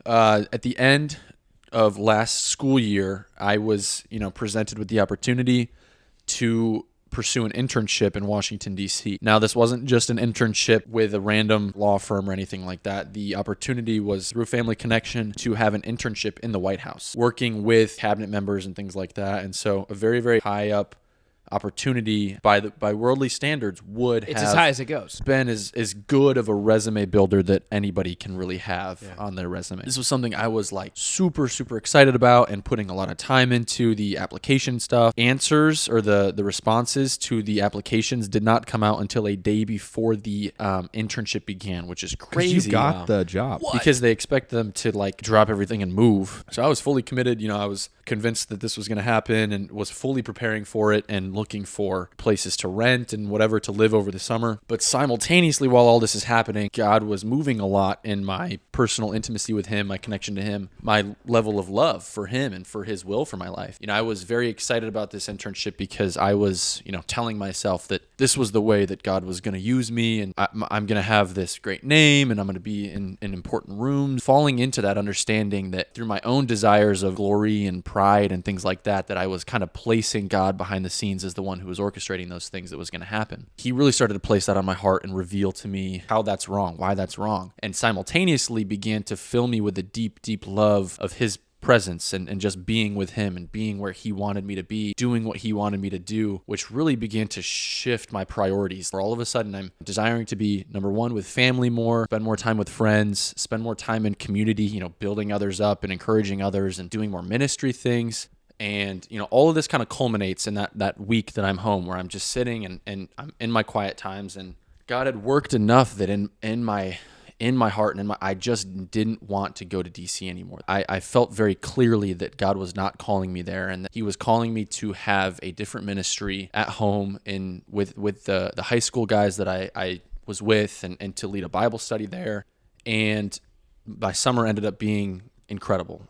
At the end of last school year, I was, presented with the opportunity to pursue an internship in Washington, D.C. Now, this wasn't just an internship with a random law firm or anything like that. The opportunity was through family connection to have an internship in the White House, working with cabinet members and things like that. And so a very, very high up opportunity by worldly standards would It's have as high as it goes. been as good of a resume builder that anybody can really have on their resume. This was something I was like super, super excited about and putting a lot of time into. The application stuff. Answers or the responses to the applications did not come out until a day before the internship began, which is crazy. You got the job. Because they expect them to like drop everything and move. So I was fully committed. I was convinced that this was going to happen and was fully preparing for it and looking for places to rent and whatever to live over the summer. But simultaneously, while all this is happening, God was moving a lot in my personal intimacy with him, my connection to him, my level of love for him and for his will for my life. I was very excited about this internship because I was, telling myself that this was the way that God was going to use me, and I'm going to have this great name, and I'm going to be in important rooms. Falling into that understanding that through my own desires of glory and pride and things like that, that I was kind of placing God behind the scenes as the one who was orchestrating those things that was going to happen. He really started to place that on my heart and reveal to me how that's wrong, why that's wrong, and simultaneously began to fill me with a deep, deep love of his presence and just being with him and being where he wanted me to be, doing what he wanted me to do, which really began to shift my priorities. For all of a sudden, I'm desiring to be, number one, with family more, spend more time with friends, spend more time in community, building others up and encouraging others and doing more ministry things. And, all of this kind of culminates in that week that I'm home, where I'm just sitting and I'm in my quiet times, and God had worked enough that in my heart and I just didn't want to go to DC anymore. I felt very clearly that God was not calling me there, and that he was calling me to have a different ministry at home with the high school guys that I was with, and to lead a Bible study there. And my summer ended up being incredible.